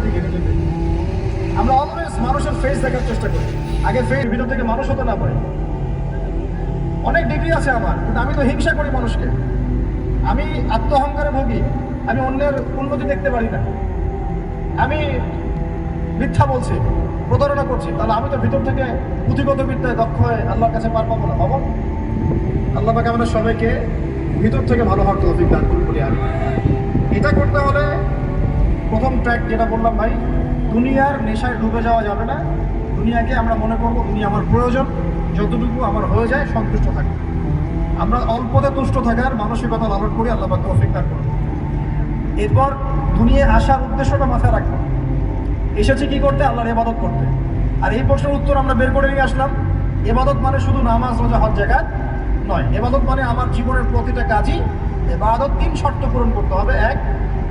দিকে নিজের দিকে। আমরা অলওয়েজ মানুষের ফেস দেখার চেষ্টা করি, আগে ফেস ভিতর থেকে মানুষ হতে না পারে। অনেক ডিগ্রি আছে আমার, কিন্তু আমি তো হিংসা করি মানুষকে, আমি আত্মহংকারে ভুগি, আমি অন্যের উন্নতি দেখতে পারি না, আমি মিথ্যা বলছি, প্রতারণা করছি, তাহলে আমি তো ভিতর থেকে পুঁথিগত বিদ্যায় দক্ষ হয়ে আল্লাহর কাছে পার পাবো না। বাবা আল্লাহ পাক আমাদের সবাইকে ভিতর থেকে ভালো হওয়ার তৌফিক দান করুন বলি আমি। এটা করতে হলে প্রথম ট্র্যাক যেটা বললাম ভাই, দুনিয়ার নেশায় ডুবে যাওয়া যাবে না। দুনিয়াকে আমরা মনে করবো দুনিয়া আমার প্রয়োজন, যতটুকু আমার হয়ে যায় সন্তুষ্ট থাকবে। আমরা অল্পতে তুষ্ট থাকার মানসিকতা লালন করি, আল্লাহ পাক তৌফিক দান করুন। এরপর দুনিয়ায় আসার উদ্দেশ্যটা মাথায় রাখবো, এসেছি কি করতে? আল্লাহর ইবাদত করতে। আর এই প্রশ্নের উত্তর আমরা বের করে নিয়ে আসলাম, ইবাদত মানে শুধু নামাজ রোজা হজ জাকাত নয়। ইবাদত মানে আমার জীবনের প্রতিটা কাজই ইবাদত। 3 শর্ত পূরণ করতে হবে। 1,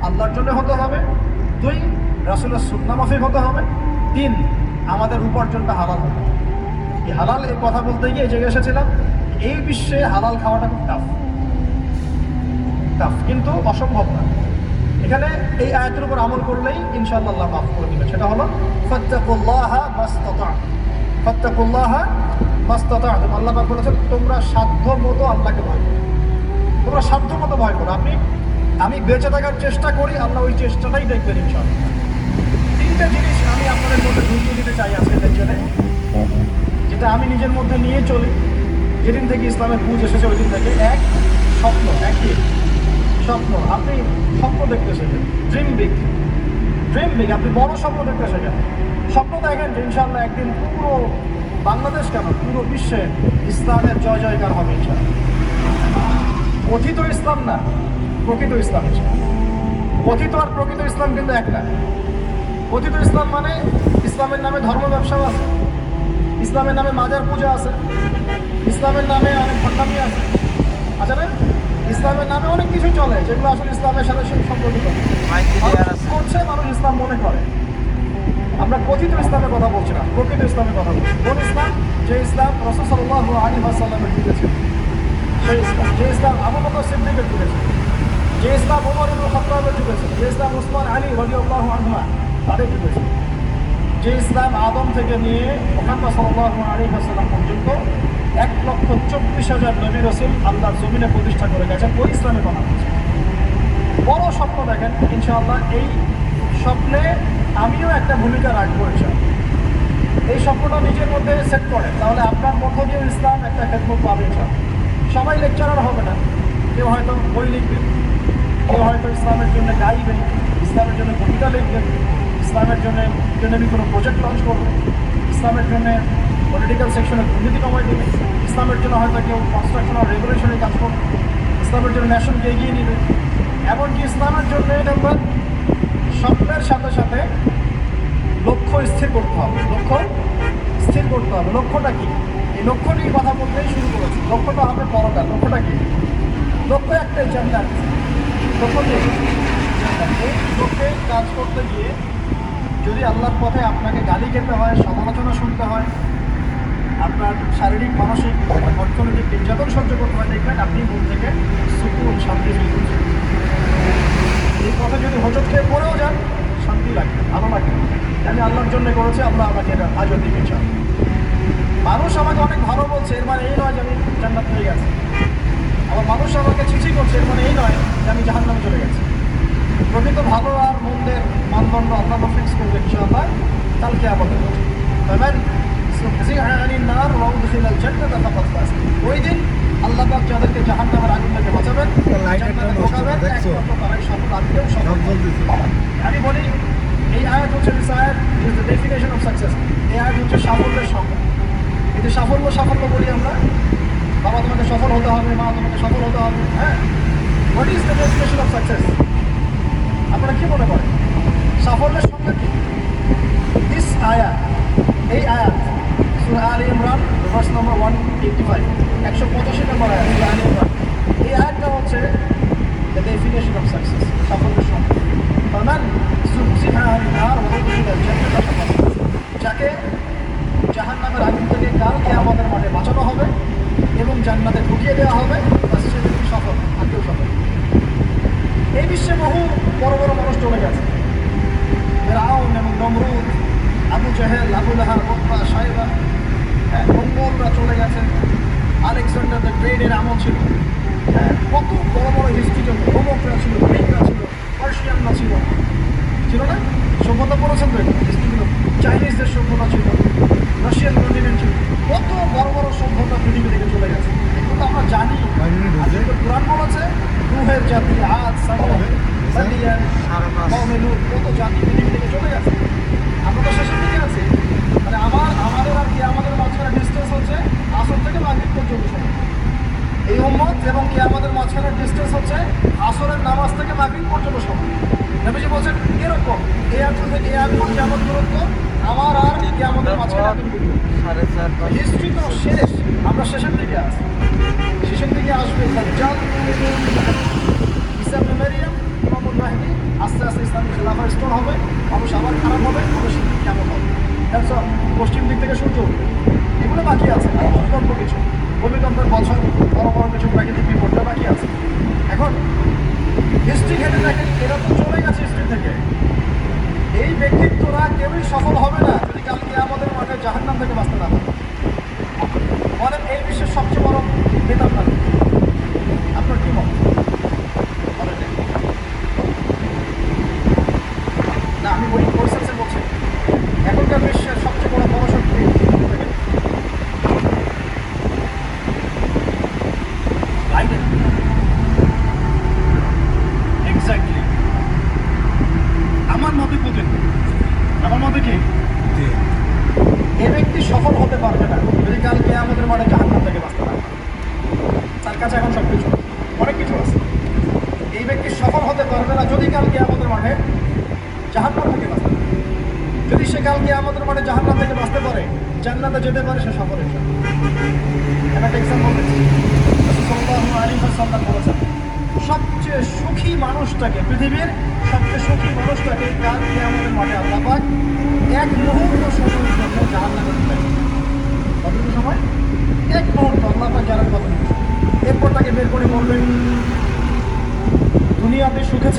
আল্লাহর জন্য হতে হবে। 2, রাসূলের সুন্নাহ মাফিক হতে হবে। 3, আমাদের উপার্জনটা হালাল হবে। এই হালাল এই কথা বলতে গিয়ে জেগে এসেছিলাম, এই বিশ্বে হালাল খাওয়াটা খুব টাফ, কিন্তু অসম্ভব না। এখানে এই আয়াতের উপর আমল করলেই ইনশাআল্লাহ আল্লাহ মাফ করে দিবেন। সেটা হলো ফাত্তাকুল্লাহা মাসতাতা'তুম। আল্লাহ পাক বলেছেন তোমরা সাধ্য মতো আল্লাহকে ভয় করো, তোমরা সাধ্য মতো ভয় করো। আমি বেঁচে থাকার চেষ্টা করি, আল্লাহ ওই চেষ্টাটাই দেখবেন ইনশাআল্লাহ। 3টে জিনিস আমি আপনাদের মধ্যে ঢুকিয়ে দিতে চাই আজকের লেকচারে, যেটা আমি নিজের মধ্যে নিয়ে চলি যেদিন থেকে ইসলামের বুঝ এসেছে ওই দিন থেকে। 1, স্বপ্ন। স্বপ্ন। আপনি স্বপ্ন দেখতে শেখেন, ড্রিম বিগ। আপনি বড় স্বপ্ন দেখতে শেখেন। স্বপ্ন দেখেন যে ইনশাআল্লাহ একদিন পুরো বাংলাদেশ কেন পুরো বিশ্বে ইসলামের জয় জয়কার হবে ইনশাআল্লাহ। কথিত ইসলাম না, প্রকৃত ইসলাম। কথিত আর প্রকৃত ইসলাম কিন্তু এক না। কথিত ইসলাম মানে ইসলামের নামে ধর্ম ব্যবসাও আছে, ইসলামের নামে মাজার পূজা আছে, ইসলামের নামে অনেক ভণ্ডামি আছে, আছে না? ইসলামের নামে অনেক কিছু চলে যেগুলো আসলে ইসলামের সাথে সম্পর্কিত করছে, মানুষ ইসলাম মনে করে। আমরা কথিত ইসলামের কথা বলছি না, প্রকৃত ইসলামের কথা বলছি। কোন ইসলাম? যে ইসলাম রাসূল সাল্লাল্লাহু আলাইহি ওয়াসাল্লামের যুগেছে, সেই ইসলাম। যে ইসলাম আবু বকর সিদ্দিকের যুগেছে, যে ইসলাম ওমর ইবনে খাত্তাবের যুগেছে, যে ইসলাম উসমান আলী রাদিয়াল্লাহু আনহুমা তাদের যুগেছে, যে ইসলাম আদম থেকে নিয়ে মুহাম্মদ সাল্লাল্লাহু আলাইহি ওয়াসাল্লাম পর্যন্ত 1,24,000 নবী রাসূল আল্লাহর জমিনে প্রতিষ্ঠা করে গেছেন, ওই ইসলামের কথা বলছি। বড় স্বপ্ন দেখেন ইনশাআল্লাহ। এই স্বপ্নে আমিও একটা ভূমিকা রাখবো ইনশাআল্লাহ। এই স্বপ্নটা নিজের মধ্যে সেট করে, তাহলে আপনার মধ্য দিয়ে ইসলাম একটা খেদমত পাবে ইনশাআল্লাহ। সবাই লেকচারার হবে না, কেউ হয়তো বই লিখবেন, কেউ হয়তো ইসলামের জন্য গাইবেন, ইসলামের জন্য কবিতা লিখবেন, ইসলামের জন্য কোনো প্রজেক্ট লঞ্চ করবেন, ইসলামের জন্য পলিটিক্যাল সেকশনে দুর্নীতি কমাই দেবে, ইসলামের জন্য হয়তো কেউ কনস্ট্রাকশন আর রেগুলেশনের কাজ করবে, ইসলামের জন্য ন্যাশনকে এগিয়ে নেবে। এমনকি ইসলামের জন্য দেখবেন স্বপ্নের সাথে সাথে লক্ষ্য স্থির করতে হবে। লক্ষ্যটা কি? এই লক্ষ্য নিয়ে কথা বলতেই শুরু করেছি। লক্ষ্যটা হবে পরকাল। লক্ষ্যটা কি? লক্ষ্য একটাই, জান্নাত। লক্ষ্য কি? এই লক্ষ্যে কাজ করতে গিয়ে যদি আল্লাহর পথে আপনাকে গালি খেতে হয়, সমালোচনা শুনতে হয়, আপনার শারীরিক মানসিক অর্থনৈতিক নির্যাতন সহ্য করতে হয়, দেখবেন আপনি মন থেকে সুকুন শান্তি ফিল করছেন। এই পথে যদি হোঁচট খেয়ে পড়েও যান, শান্তি লাগবে, ভালো লাগবে। আমি আল্লাহর জন্য করেছি, আল্লাহ আমাকে এটা আজও দিকে চান। মানুষ আমাকে অনেক ভালো বলছে, এর মানে এই নয় যে আমি জান্নাত পেয়ে গেছি। আবার মানুষ আমাকে ছিছি করছে, এর মানে এই নয় যে আমি জাহান্নামে চলে গেছি। প্রকৃত ভালো আর মন্দের মানদণ্ড আল্লাহ ফিক্স করবে ইনশাআল্লাহ কালকে আমাদের। ওই দিন আল্লাহ পাক যাদেরকে জাহান্নামের আগুন থেকে বাঁচাবেন, আমি বলি এই আয়াত হচ্ছে ডেফিনেশন অফ সাকসেস। এই আয়াত হচ্ছে সাফল্যের সংজ্ঞা। এতে সাফল্য বলি আমরা, বাবা তোমাকে সফল হতে হবে, মা তোমাকে সফল হতে হবে। হ্যাঁ, what is the definition of success? আপনারা কি মনে করেন সাফল্যের সংজ্ঞা কি? এই আয়াত সূরা আলে ইমরান ভার্স নম্বর 185, 185 নম্বর আয়াত সূরা আলে ইমরান। এই আয়াতটা হচ্ছে দ্য ডেফিনেশন অফ সাকসেস, সাফল্যের সংজ্ঞা। ফামান যুহজিহা আনিন নার ওয়া উদখিলাল জান্নাতা ফাকাদ ফাজ। যাকে জাহান্নামের আগুন থেকে কাল কিয়ামতের মাঠে বাঁচানো হবে এবং জান্নাতে ঢুকিয়ে দেওয়া হবে, সে ব্যক্তি সফল, আর কেউ সফল। এই বিশ্বে বহু বড় বড় মানুষ চলে গেছে, ফেরাউন, সভ্যতা পড়েছেন তো? হিস্ট্রিগুলো চাইনিজদের সভ্যতা ছিল, রাশিয়ান কন্টিনেন্ট ছিল, কত বড় বড় সভ্যতা পৃথিবী থেকে চলে গেছে। এগুলো তো আমরা জানি। আজকে তো কোরআন বলেছে নূহের জাতি, আদ, সামুদ, মাদিয়ান, কওমে লূত, কত জাতি পৃথিবী থেকে চলে গেছে। আমরা তো শেষের দিকে আছি। মানে আমাদের আর কি আমাদের মাঝখানে ডিস্টেন্স হচ্ছে আসর থেকে মাগরিব পর্যন্ত সময়। এই উম্মত এবং কি আমাদের মাঝখানে ডিস্টেন্স হচ্ছে আসরের নামাজ থেকে মাগরিব পর্যন্ত সময়। নবীজি বলছেন এরকম এই আয়াত থেকে এই আয়াত কিয়ামত দূরত্ব আমার আর কিয়ামতের মাঝখানে এত দূরত্ব। হিস্ট্রি তো শেষ, আমরা শেষের দিকে আছি। শেষের দিকে আসবে দাজ্জাল, ঈসা ইবনে মারইয়াম, ইমামুল মাহদী, আস্তে আস্তে ইসলামী খেলাফা স্তর হবে, মানুষ আবার খারাপ হবে, মানুষ কিয়ামত হবে। তারপর পশ্চিম দিক থেকে সূর্য উঠবে। এগুলো বাকি আছে, আর ভূমিকম্প কিছু, ভূমিকম্পের বছর, বড় বড় কিছু প্রাকৃতিক বিপদটা বাকি আছে। এখন হিস্ট্রি ঘেটে দেখেন, এরা তো চলে গেছে হিস্ট্রি থেকে। এই ব্যক্তিত্বরা কেউই সফল হবে না যদি কালকে আমাদের মাঠে জাহান্নাম থেকে বাঁচতে না পারে। বলেন এই বিশ্বের সবচেয়ে বড় নেতা কার? আপনার কি মত? বলেন না, আমি ওই সেন্সে বলছি এখনকার বিশ্বের সবচেয়ে বড় শক্তি বাইডেন। এক্স্যাক্টলি আমার মতে পুতিন। আমার মতে কি এ ব্যক্তি সফল হতে পারবে না যদি কালকে আমাদের মাঠে জাহান্নাম থেকে বাঁচতে পারে। তার কাছে এখন সব কিছু, অনেক কিছু আছে। এই ব্যক্তি সফল হতে পারবে না যদি কালকে আমাদের মাঠে জাহান্নাম থেকে বাঁচতে পারে। যদি সে কালকে আমাদের মাঠে জাহান্নাম থেকে বাঁচতে পারে, জান্নাতে যেতে পারে, সে সফল হয়েছে। একটা এক্সাম্পল দিচ্ছি, রাসূলুল্লাহ সাল্লাল্লাহু আলাইহি ওয়াসাল্লাম বলেছেন সবচেয়ে সুখী মানুষটাকে, পৃথিবীর সবচেয়ে সুখী মানুষটাকে কালকে আমাদের মাঠে আল্লাহ পাক এক মুহূর্ত সময়ের জন্য জাহান্নামে দিলেন। কতটুকু সময়? এক মুহূর্ত আল্লাহ পাক জানেন কতটুকু। এরপর তাকে বের করে বলবেন দুনিয়াতে সুখে